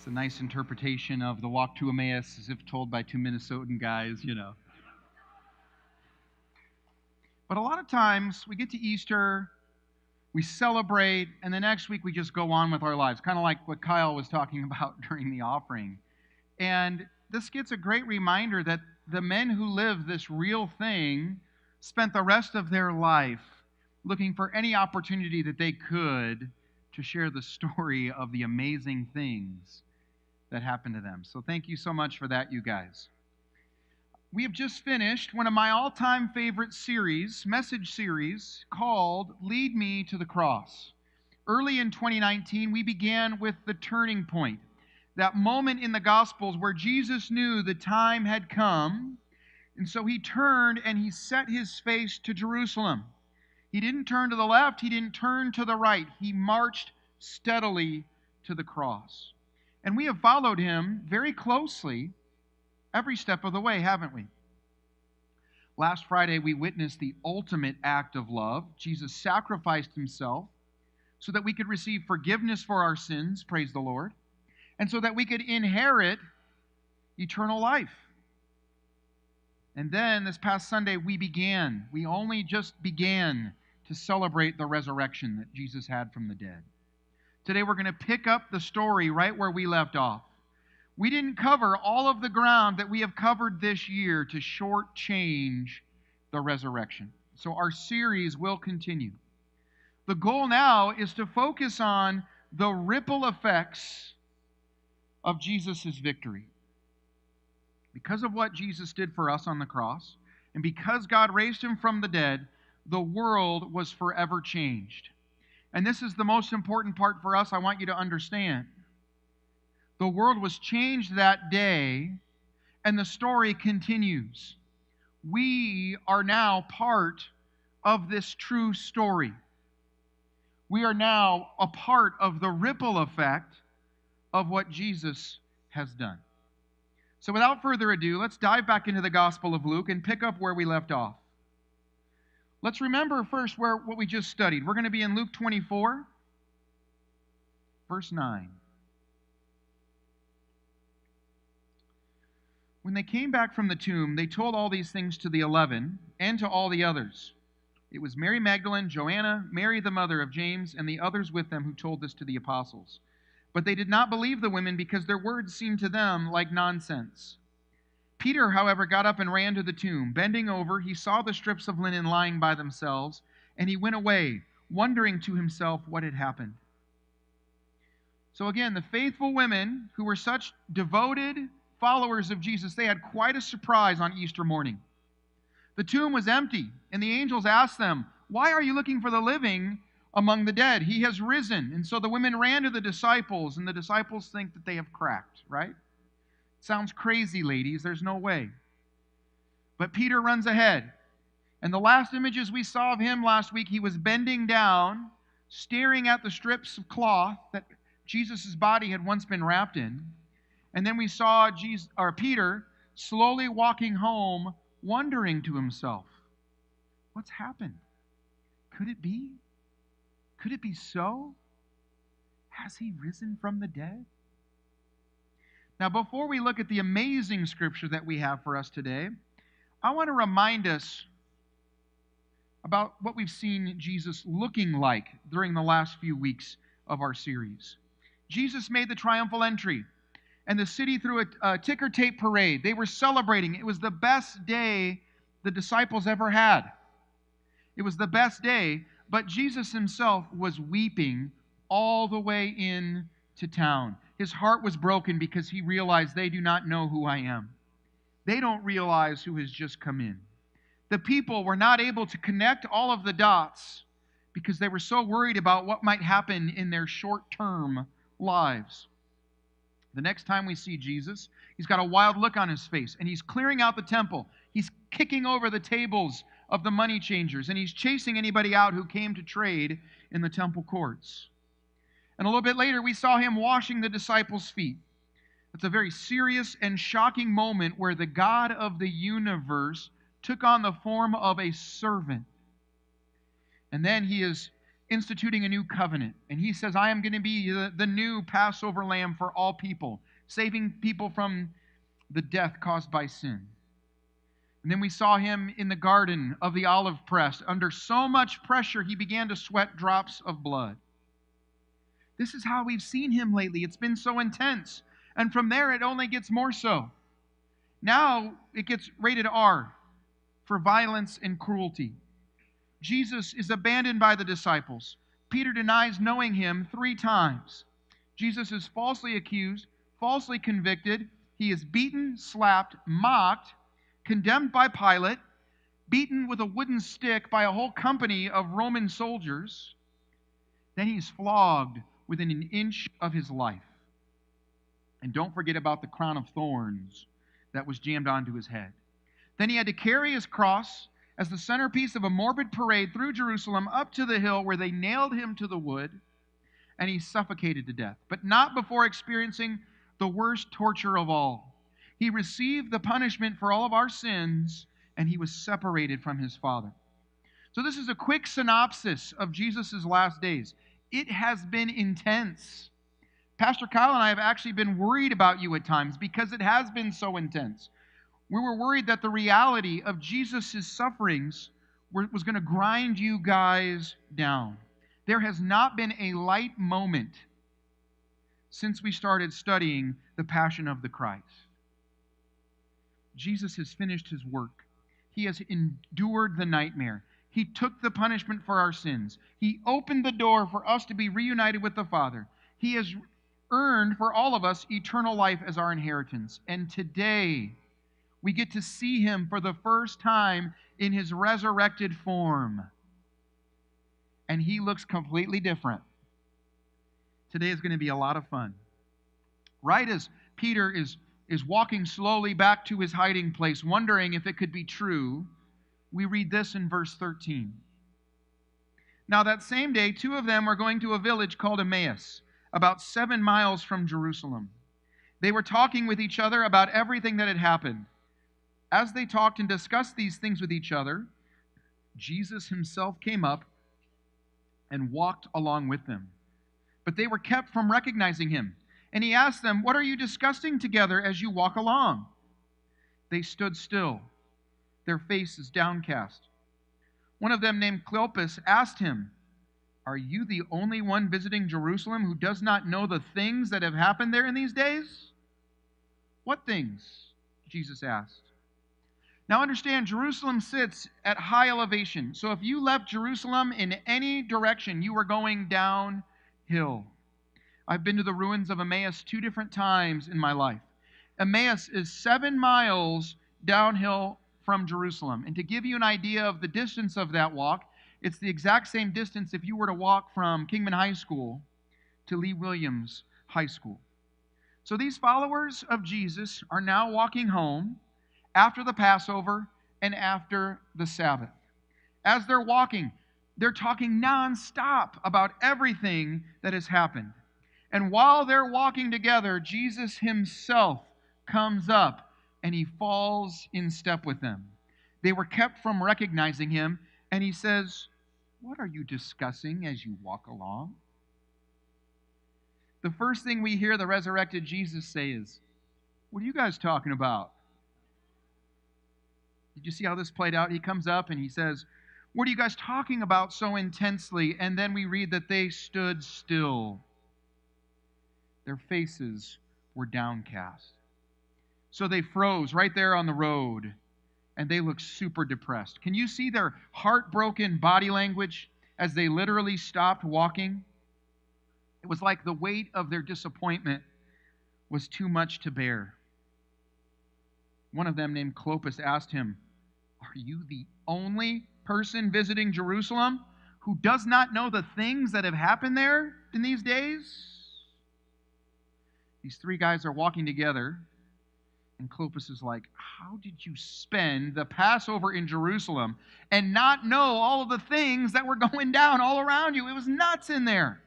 It's a nice interpretation of the walk to Emmaus as if told by two Minnesotan guys. But a lot of times we get to Easter, we celebrate, and the next week we just go on with our lives, kind of like what Kyle was talking about during the offering. And this gets a great reminder that the men who lived this real thing spent the rest of their life looking for any opportunity that they could to share the story of the amazing things that happened to them. So thank you so much for that, you guys. We have just finished one of my all-time favorite message series, called Lead Me to the Cross. Early in 2019, we began with the turning point, that moment in the Gospels where Jesus knew the time had come, and so he turned and he set his face to Jerusalem. He didn't turn to the left, he didn't turn to the right. He marched steadily to the cross. And we have followed him very closely every step of the way, haven't we? Last Friday, we witnessed the ultimate act of love. Jesus sacrificed himself so that we could receive forgiveness for our sins, praise the Lord, and so that we could inherit eternal life. And then this past Sunday, we only just began to celebrate the resurrection that Jesus had from the dead. Today we're going to pick up the story right where we left off. We didn't cover all of the ground that we have covered this year to shortchange the resurrection. So our series will continue. The goal now is to focus on the ripple effects of Jesus' victory. Because of what Jesus did for us on the cross, and because God raised him from the dead, the world was forever changed. And this is the most important part for us I want you to understand. The world was changed that day, and the story continues. We are now part of this true story. We are now a part of the ripple effect of what Jesus has done. So without further ado, let's dive back into the Gospel of Luke and pick up where we left off. Let's remember first what we just studied. We're going to be in Luke 24, verse 9. When they came back from the tomb, they told all these things to the 11 and to all the others. It was Mary Magdalene, Joanna, Mary the mother of James, and the others with them who told this to the apostles. But they did not believe the women because their words seemed to them like nonsense. Peter, however, got up and ran to the tomb. Bending over, he saw the strips of linen lying by themselves, and he went away, wondering to himself what had happened. So again, the faithful women who were such devoted followers of Jesus, they had quite a surprise on Easter morning. The tomb was empty, and the angels asked them, "Why are you looking for the living among the dead? He has risen." And so the women ran to the disciples, and the disciples think that they have cracked, right? Sounds crazy, ladies. There's no way. But Peter runs ahead. And the last images we saw of him last week, he was bending down, staring at the strips of cloth that Jesus' body had once been wrapped in. And then we saw Peter slowly walking home, wondering to himself, what's happened? Could it be? Could it be so? Has he risen from the dead? Now, before we look at the amazing scripture that we have for us today, I want to remind us about what we've seen Jesus looking like during the last few weeks of our series. Jesus made the triumphal entry, and the city threw a ticker tape parade. They were celebrating. It was the best day the disciples ever had. It was the best day, but Jesus himself was weeping all the way into town. His heart was broken because he realized they do not know who I am. They don't realize who has just come in. The people were not able to connect all of the dots because they were so worried about what might happen in their short-term lives. The next time we see Jesus, he's got a wild look on his face, and he's clearing out the temple. He's kicking over the tables of the money changers, and he's chasing anybody out who came to trade in the temple courts. And a little bit later, we saw him washing the disciples' feet. It's a very serious and shocking moment where the God of the universe took on the form of a servant. And then he is instituting a new covenant. And he says, I am going to be the new Passover lamb for all people, saving people from the death caused by sin. And then we saw him in the garden of the olive press. Under so much pressure, he began to sweat drops of blood. This is how we've seen him lately. It's been so intense. And from there, it only gets more so. Now, it gets rated R for violence and cruelty. Jesus is abandoned by the disciples. Peter denies knowing him 3 times. Jesus is falsely accused, falsely convicted. He is beaten, slapped, mocked, condemned by Pilate, beaten with a wooden stick by a whole company of Roman soldiers. Then he's flogged within an inch of his life. And don't forget about the crown of thorns that was jammed onto his head. Then he had to carry his cross as the centerpiece of a morbid parade through Jerusalem up to the hill where they nailed him to the wood, and he suffocated to death, but not before experiencing the worst torture of all. He received the punishment for all of our sins, and he was separated from his Father. So this is a quick synopsis of Jesus' last days. It has been intense. Pastor Kyle and I have actually been worried about you at times because it has been so intense. We were worried that the reality of Jesus' sufferings was going to grind you guys down. There has not been a light moment since we started studying the Passion of the Christ. Jesus has finished his work. He has endured the nightmare. He took the punishment for our sins. He opened the door for us to be reunited with the Father. He has earned for all of us eternal life as our inheritance. And today, we get to see him for the first time in his resurrected form. And he looks completely different. Today is going to be a lot of fun. Right as Peter is walking slowly back to his hiding place, wondering if it could be true, we read this in verse 13. Now that same day, 2 of them were going to a village called Emmaus, about 7 miles from Jerusalem. They were talking with each other about everything that had happened. As they talked and discussed these things with each other, Jesus himself came up and walked along with them. But they were kept from recognizing him. And he asked them, "What are you discussing together as you walk along?" They stood still, their faces downcast. One of them, named Cleopas, asked him, "Are you the only one visiting Jerusalem who does not know the things that have happened there in these days?" "What things?" Jesus asked. Now understand, Jerusalem sits at high elevation. So if you left Jerusalem in any direction, you were going downhill. I've been to the ruins of Emmaus 2 different times in my life. Emmaus is 7 miles downhill from Jerusalem. And to give you an idea of the distance of that walk, it's the exact same distance if you were to walk from Kingman High School to Lee Williams High School. So these followers of Jesus are now walking home after the Passover and after the Sabbath. As they're walking, they're talking nonstop about everything that has happened. And while they're walking together, Jesus himself comes up and he falls in step with them. They were kept from recognizing him, and he says, "What are you discussing as you walk along?" The first thing we hear the resurrected Jesus say is, "What are you guys talking about?" Did you see how this played out? He comes up and he says, "What are you guys talking about so intensely?" And then we read that they stood still. Their faces were downcast. So they froze right there on the road, and they looked super depressed. Can you see their heartbroken body language as they literally stopped walking? It was like the weight of their disappointment was too much to bear. One of them, named Cleopas, asked him, "Are you the only person visiting Jerusalem who does not know the things that have happened there in these days?" These 3 guys are walking together, and Cleopas is like, "How did you spend the Passover in Jerusalem and not know all of the things that were going down all around you? It was nuts in there."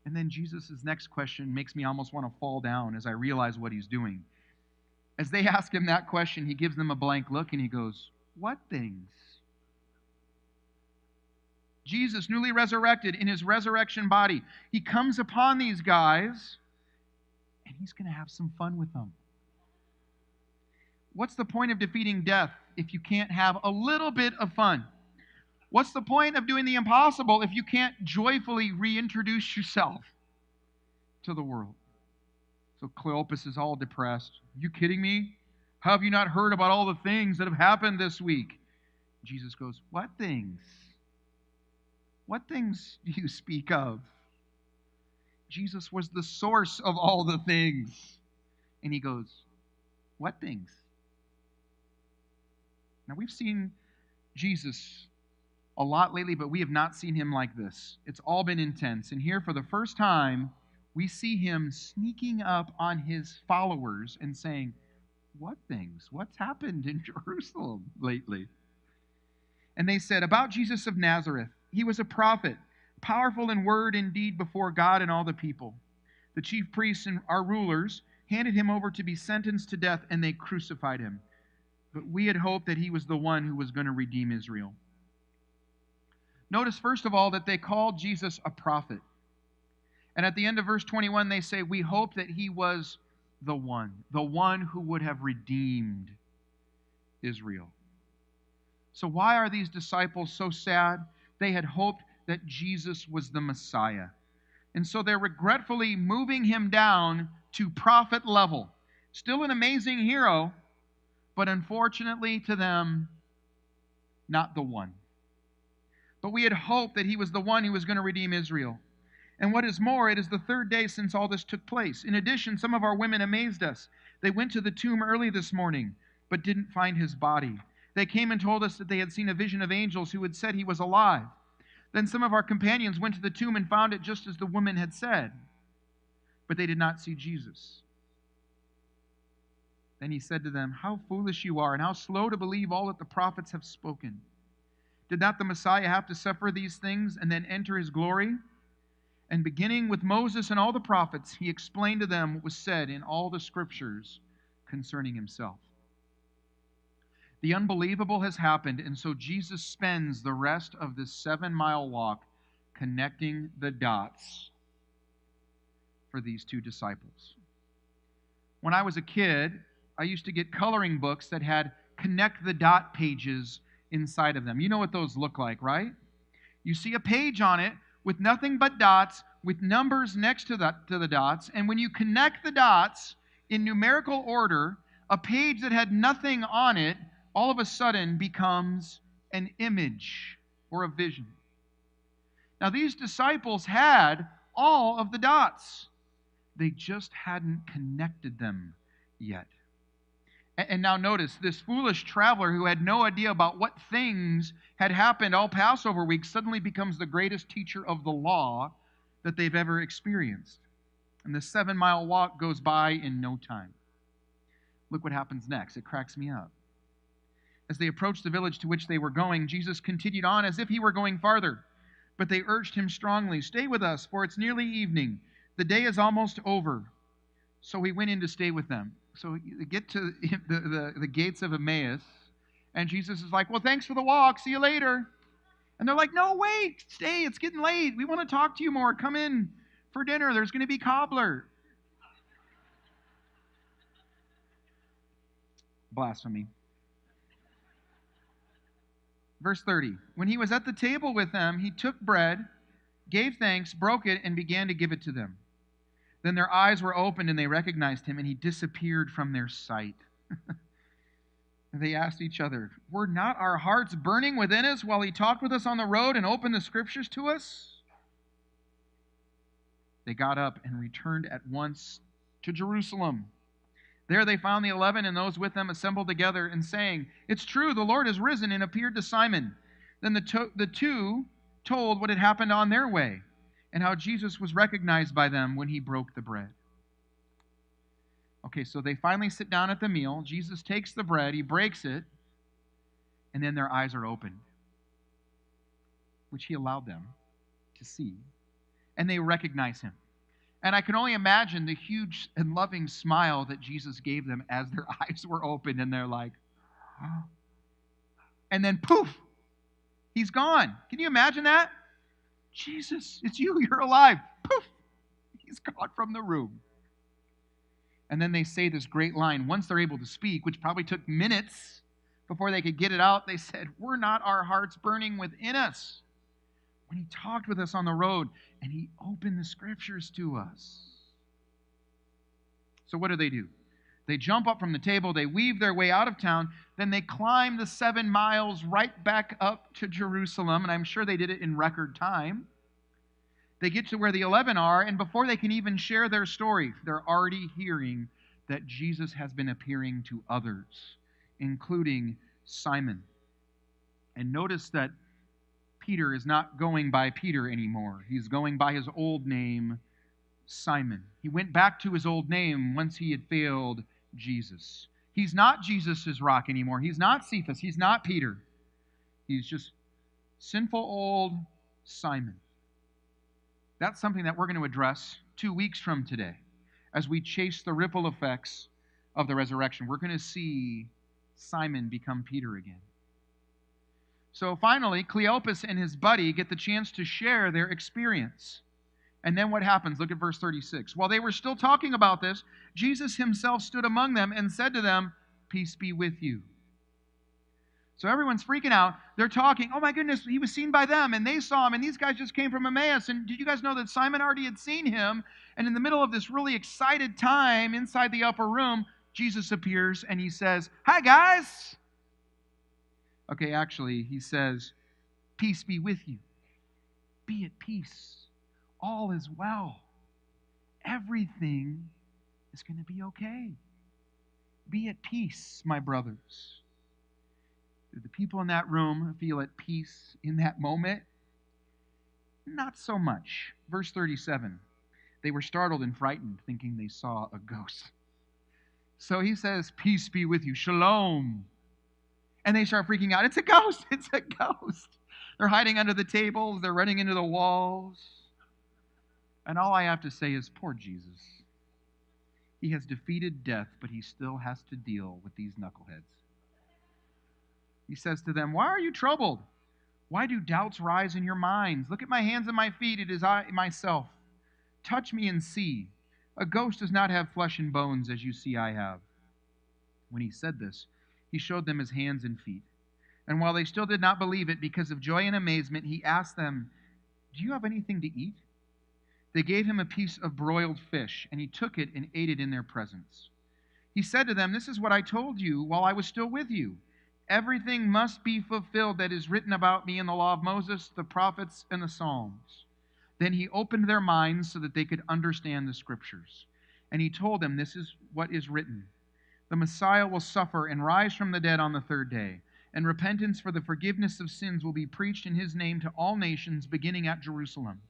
And then Jesus' next question makes me almost want to fall down as I realize what he's doing. As they ask him that question, he gives them a blank look and he goes, "What things?" Jesus, newly resurrected in his resurrection body, he comes upon these guys and he's going to have some fun with them. What's the point of defeating death if you can't have a little bit of fun? What's the point of doing the impossible if you can't joyfully reintroduce yourself to the world? So Cleopas is all depressed. You kidding me? How have you not heard about all the things that have happened this week? Jesus goes, what things? What things do you speak of? Jesus was the source of all the things. And he goes, what things? Now we've seen Jesus a lot lately, but we have not seen him like this. It's all been intense. And here for the first time, we see him sneaking up on his followers and saying, what things? What's happened in Jerusalem lately? And they said, about Jesus of Nazareth, he was a prophet, powerful in word and deed before God and all the people. The chief priests and our rulers handed him over to be sentenced to death, and they crucified him. But we had hoped that he was the one who was going to redeem Israel. Notice, first of all, that they called Jesus a prophet. And at the end of verse 21, they say, we hope that he was the one who would have redeemed Israel. So why are these disciples so sad? They had hoped that Jesus was the Messiah. And so they're regretfully moving him down to prophet level. Still an amazing hero, but unfortunately to them, not the one. But we had hoped that he was the one who was going to redeem Israel. And what is more, it is the third day since all this took place. In addition, some of our women amazed us. They went to the tomb early this morning, but didn't find his body. They came and told us that they had seen a vision of angels who had said he was alive. Then some of our companions went to the tomb and found it just as the woman had said, but they did not see Jesus. Then he said to them, how foolish you are, and how slow to believe all that the prophets have spoken. Did not the Messiah have to suffer these things and then enter his glory? And beginning with Moses and all the prophets, he explained to them what was said in all the scriptures concerning himself. The unbelievable has happened, and so Jesus spends the rest of this 7-mile walk connecting the dots for these two disciples. When I was a kid, I used to get coloring books that had connect the dot pages inside of them. You know what those look like, right? You see a page on it with nothing but dots, with numbers next to the dots, and when you connect the dots in numerical order, a page that had nothing on it all of a sudden becomes an image or a vision. Now, these disciples had all of the dots. They just hadn't connected them yet. And now notice, this foolish traveler who had no idea about what things had happened all Passover week suddenly becomes the greatest teacher of the law that they've ever experienced. And the 7-mile walk goes by in no time. Look what happens next. It cracks me up. As they approached the village to which they were going, Jesus continued on as if he were going farther. But they urged him strongly, stay with us, for it's nearly evening. The day is almost over. So he went in to stay with them. So they get to the gates of Emmaus, and Jesus is like, well, thanks for the walk. See you later. And they're like, no, wait, stay. It's getting late. We want to talk to you more. Come in for dinner. There's going to be cobbler. Blasphemy. Verse 30, when he was at the table with them, he took bread, gave thanks, broke it, and began to give it to them. Then their eyes were opened, and they recognized him, and he disappeared from their sight. They asked each other, were not our hearts burning within us while he talked with us on the road and opened the scriptures to us? They got up and returned at once to Jerusalem. There they found the 11 and those with them assembled together and saying, it's true, the Lord has risen and appeared to Simon. Then the two told what had happened on their way and how Jesus was recognized by them when he broke the bread. Okay, so they finally sit down at the meal. Jesus takes the bread, he breaks it, and then their eyes are opened, which he allowed them to see. And they recognize him. And I can only imagine the huge and loving smile that Jesus gave them as their eyes were opened, and they're like, oh. And then poof, He's gone. Can you imagine that? Jesus, it's you. You're alive. Poof. He's gone from the room. And then they say this great line. Once they're able to speak, which probably took minutes before they could get it out, they said, "Were not our hearts burning within us when he talked with us on the road and he opened the scriptures to us?" So what do? They jump up from the table, they weave their way out of town, then they climb the 7 miles right back up to Jerusalem, and I'm sure they did it in record time. They get to where the 11 are, and before they can even share their story, they're already hearing that Jesus has been appearing to others, including Simon. And notice that Peter is not going by Peter anymore. He's going by his old name, Simon. He went back to his old name once he had failed Jesus. He's not Jesus' rock anymore. He's not Cephas. He's not Peter. He's just sinful old Simon. That's something that we're going to address 2 weeks from today. As we chase the ripple effects of the resurrection, we're going to see Simon become Peter again. So finally, Cleopas and his buddy get the chance to share their experience. And then what happens? Look at verse 36. While they were still talking about this, Jesus himself stood among them and said to them, "Peace be with you." So everyone's freaking out. They're talking, "Oh my goodness, he was seen by them, and they saw him, and these guys just came from Emmaus. And did you guys know that Simon already had seen him?" And in the middle of this really excited time inside the upper room, Jesus appears and he says, "Hi guys." Okay, actually, he says, "Peace be with you. Be at peace. All is well. Everything is going to be okay. Be at peace, my brothers." Did the people in that room feel at peace in that moment? Not so much. Verse 37. They were startled and frightened, thinking they saw a ghost. So he says, "Peace be with you. Shalom." And they start freaking out. It's a ghost. It's a ghost. They're hiding under the tables. They're running into the walls. And all I have to say is, poor Jesus. He has defeated death, but he still has to deal with these knuckleheads. He says to them, "Why are you troubled? Why do doubts rise in your minds? Look at my hands and my feet. It is I myself. Touch me and see. A ghost does not have flesh and bones, as you see I have." When he said this, he showed them his hands and feet. And while they still did not believe it because of joy and amazement, he asked them, "Do you have anything to eat?" They gave him a piece of broiled fish, and he took it and ate it in their presence. He said to them, "This is what I told you while I was still with you. Everything must be fulfilled that is written about me in the law of Moses, the prophets, and the Psalms." Then he opened their minds so that they could understand the scriptures. And he told them, "This is what is written. The Messiah will suffer and rise from the dead on the third day, and repentance for the forgiveness of sins will be preached in his name to all nations, beginning at Jerusalem.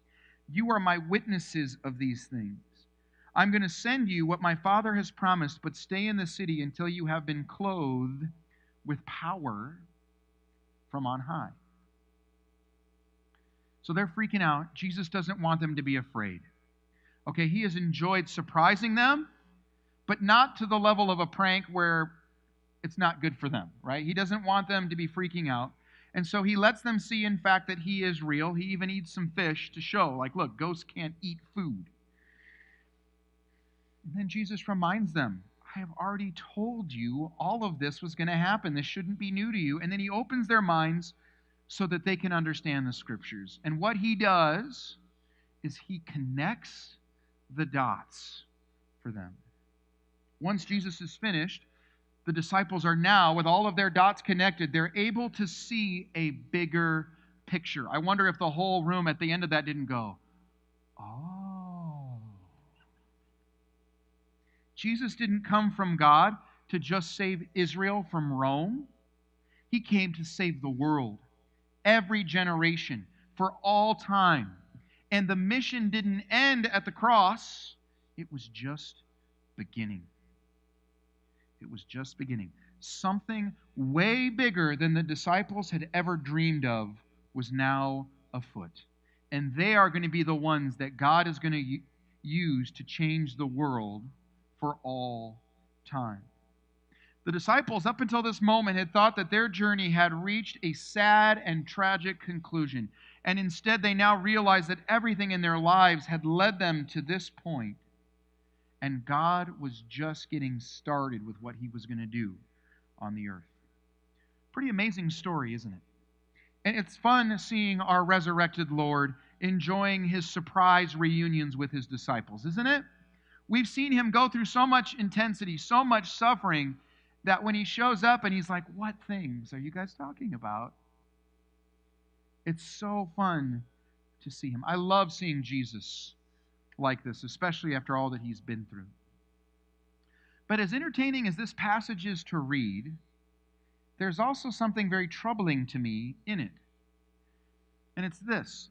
You are my witnesses of these things. I'm going to send you what my Father has promised, but stay in the city until you have been clothed with power from on high." So they're freaking out. Jesus doesn't want them to be afraid. Okay, he has enjoyed surprising them, but not to the level of a prank where it's not good for them, right? He doesn't want them to be freaking out. And so he lets them see, in fact, that he is real. He even eats some fish to show, like, look, ghosts can't eat food. And then Jesus reminds them, "I have already told you all of this was going to happen. This shouldn't be new to you." And then he opens their minds so that they can understand the scriptures. And what he does is he connects the dots for them. Once Jesus is finished, the disciples are now, with all of their dots connected, they're able to see a bigger picture. I wonder if the whole room at the end of that didn't go, "Oh." Jesus didn't come from God to just save Israel from Rome. He came to save the world, every generation, for all time. And the mission didn't end at the cross. It was just beginning. It was just beginning. Something way bigger than the disciples had ever dreamed of was now afoot. And they are going to be the ones that God is going to use to change the world for all time. The disciples, up until this moment, had thought that their journey had reached a sad and tragic conclusion. And instead, they now realized that everything in their lives had led them to this point. And God was just getting started with what he was going to do on the earth. Pretty amazing story, isn't it? And it's fun seeing our resurrected Lord enjoying his surprise reunions with his disciples, isn't it? We've seen him go through so much intensity, so much suffering, that when he shows up and he's like, "What things are you guys talking about?" It's so fun to see him. I love seeing Jesus like this, especially after all that he's been through. But as entertaining as this passage is to read, there's also something very troubling to me in it. And it's this: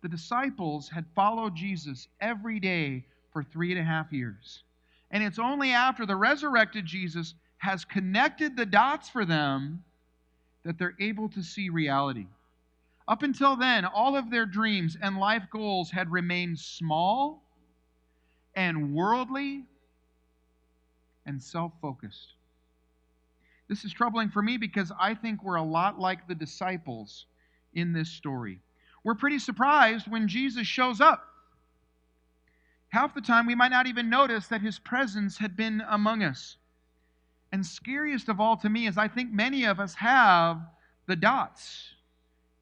the disciples had followed Jesus every day for 3.5 years. And it's only after the resurrected Jesus has connected the dots for them that they're able to see reality. Up until then, all of their dreams and life goals had remained small and worldly and self-focused. This is troubling for me because I think we're a lot like the disciples in this story. We're pretty surprised when Jesus shows up. Half the time, we might not even notice that his presence had been among us. And scariest of all to me is I think many of us have the dots,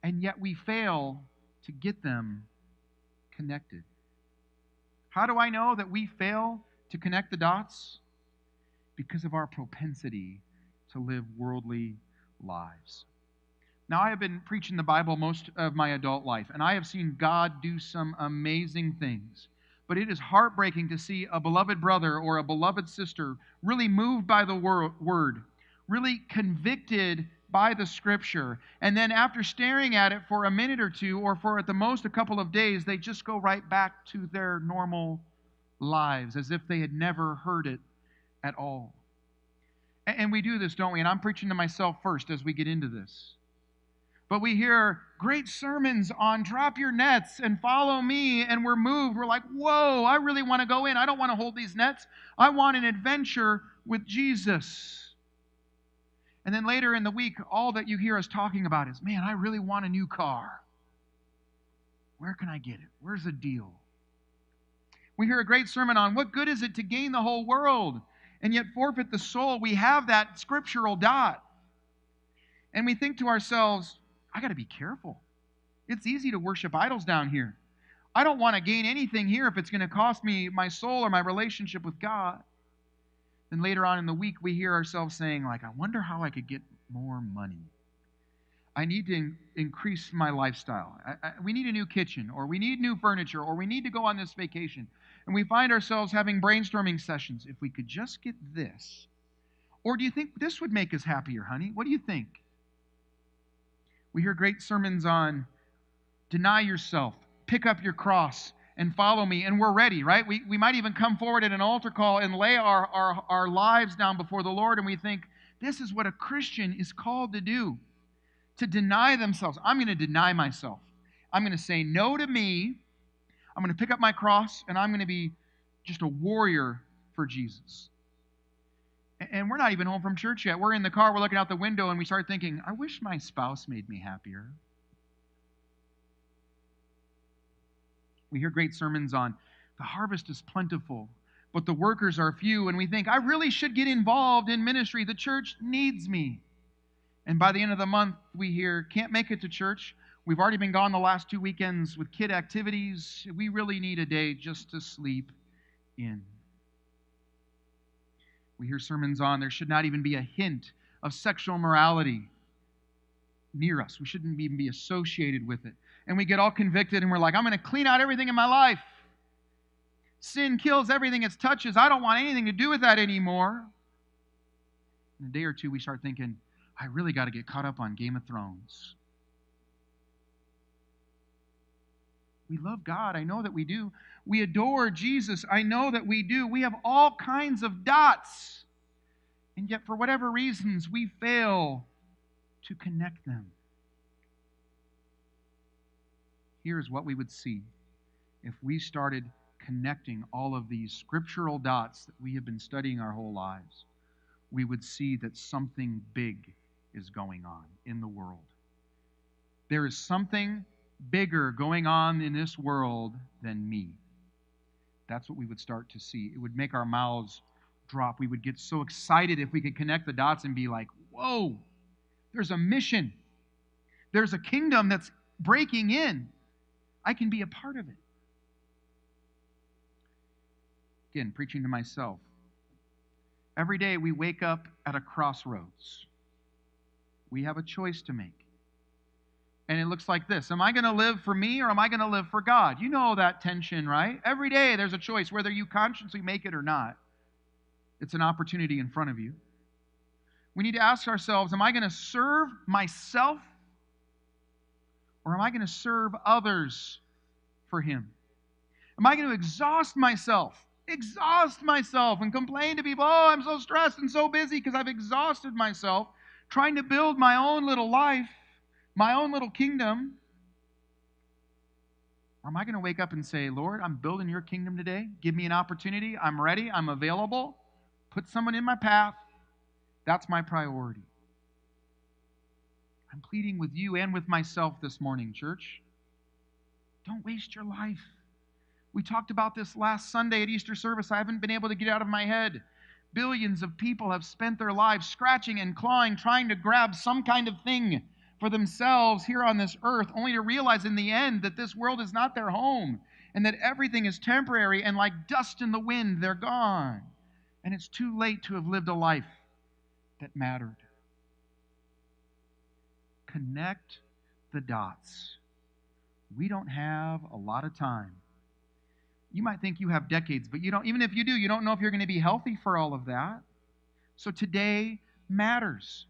and yet we fail to get them connected. How do I know that we fail to connect the dots? Because of our propensity to live worldly lives. Now, I have been preaching the Bible most of my adult life, and I have seen God do some amazing things. But it is heartbreaking to see a beloved brother or a beloved sister really moved by the word, really convicted by the Scripture, and then after staring at it for a minute or two, or for at the most a couple of days, they just go right back to their normal lives as if they had never heard it at all. And we do this, don't we? And I'm preaching to myself first as we get into this. But we hear great sermons on drop your nets and follow me, and we're moved. We're like, whoa, I really want to go in. I don't want to hold these nets. I want an adventure with Jesus. And then later in the week, all that you hear us talking about is, man, I really want a new car. Where can I get it? Where's the deal? We hear a great sermon on what good is it to gain the whole world and yet forfeit the soul. We have that scriptural dot. And we think to ourselves, I got to be careful. It's easy to worship idols down here. I don't want to gain anything here if it's going to cost me my soul or my relationship with God. Then later on in the week, we hear ourselves saying, like, I wonder how I could get more money. I need to increase my lifestyle. We need a new kitchen, or we need new furniture, or we need to go on this vacation. And we find ourselves having brainstorming sessions. If we could just get this. Or do you think this would make us happier, honey? What do you think? We hear great sermons on deny yourself, pick up your cross, and follow me. And we're ready, right? We might even come forward at an altar call and lay our lives down before the Lord, and we think, this is what a Christian is called to do, to deny themselves. I'm going to deny myself. I'm going to say no to me. I'm going to pick up my cross, and I'm going to be just a warrior for Jesus. And we're not even home from church yet. We're in the car, we're looking out the window, and we start thinking, I wish my spouse made me happier. We hear great sermons on the harvest is plentiful, but the workers are few, and we think, I really should get involved in ministry. The church needs me. And by the end of the month, we hear, can't make it to church. We've already been gone the last 2 weekends with kid activities. We really need a day just to sleep in. We hear sermons on there should not even be a hint of sexual morality near us. We shouldn't even be associated with it. And we get all convicted and we're like, I'm going to clean out everything in my life. Sin kills everything it touches. I don't want anything to do with that anymore. In a day or two, we start thinking, I really got to get caught up on Game of Thrones. We love God. I know that we do. We adore Jesus. I know that we do. We have all kinds of dots. And yet, for whatever reasons, we fail to connect them. Here's what we would see if we started connecting all of these scriptural dots that we have been studying our whole lives. we would see that something big is going on in the world. There is something bigger going on in this world than me. That's what we would start to see. It would make our mouths drop. We would get so excited if we could connect the dots and be like, whoa, there's a mission. There's a kingdom that's breaking in. I can be a part of it. Again, preaching to myself. Every day we wake up at a crossroads. We have a choice to make. And it looks like this. Am I going to live for me or am I going to live for God? You know that tension, right? Every day there's a choice, whether you consciously make it or not. It's an opportunity in front of you. We need to ask ourselves, am I going to serve myself or am I going to serve others for Him? Am I going to exhaust myself and complain to people, oh, I'm so stressed and so busy because I've exhausted myself trying to build my own little life, my own little kingdom? Or am I going to wake up and say, Lord, I'm building your kingdom today. Give me an opportunity. I'm ready. I'm available. Put someone in my path. That's my priority. I'm pleading with you and with myself this morning, church. Don't waste your life. We talked about this last Sunday at Easter service. I haven't been able to get out of my head. Billions of people have spent their lives scratching and clawing, trying to grab some kind of thing for themselves here on this earth, only to realize in the end that this world is not their home and that everything is temporary and like dust in the wind, they're gone. And it's too late to have lived a life that mattered. Connect the dots. We don't have a lot of time. You might think you have decades, but you don't. Even if you do, you don't know if you're going to be healthy for all of that. So today matters.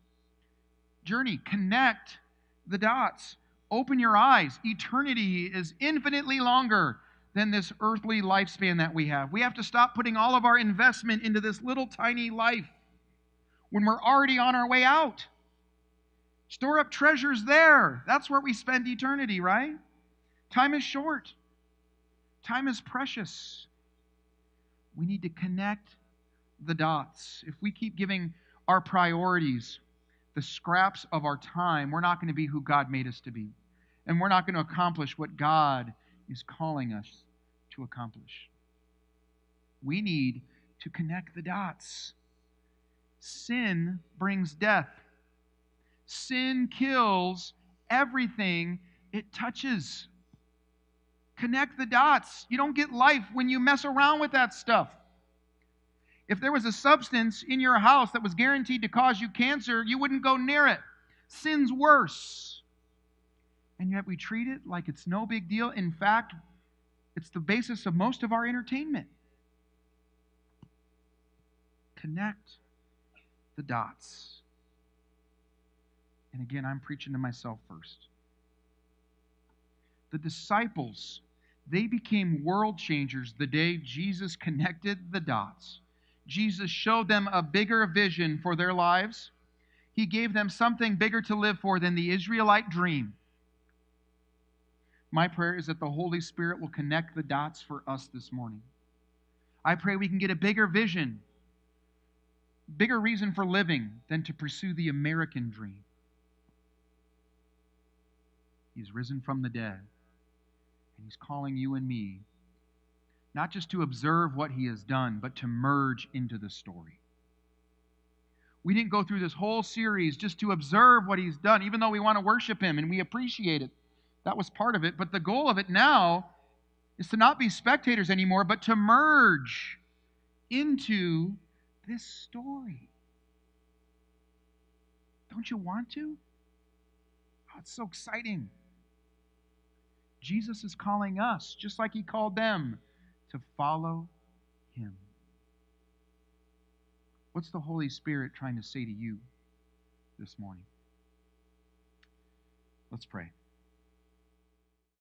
Journey, connect the dots. Open your eyes. Eternity is infinitely longer than this earthly lifespan that we have. We have to stop putting all of our investment into this little tiny life when we're already on our way out. Store up treasures there. That's where we spend eternity, right? Time is short. Time is precious. We need to connect the dots. If we keep giving our priorities the scraps of our time, we're not going to be who God made us to be. And we're not going to accomplish what God is calling us to accomplish. We need to connect the dots. Sin brings death. Sin kills everything it touches. Connect the dots. You don't get life when you mess around with that stuff. If there was a substance in your house that was guaranteed to cause you cancer, you wouldn't go near it. Sin's worse. And yet we treat it like it's no big deal. In fact, it's the basis of most of our entertainment. Connect the dots. And again, I'm preaching to myself first. The disciples, they became world changers the day Jesus connected the dots. Jesus showed them a bigger vision for their lives. He gave them something bigger to live for than the Israelite dream. My prayer is that the Holy Spirit will connect the dots for us this morning. I pray we can get a bigger vision, bigger reason for living than to pursue the American dream. He's risen from the dead, and He's calling you and me not just to observe what He has done, but to merge into the story. We didn't go through this whole series just to observe what He's done, even though we want to worship Him and we appreciate it. That was part of it. But the goal of it now is to not be spectators anymore, but to merge into this story. Don't you want to? Oh, it's so exciting. Jesus is calling us, just like He called them, to follow Him. What's the Holy Spirit trying to say to you this morning? Let's pray.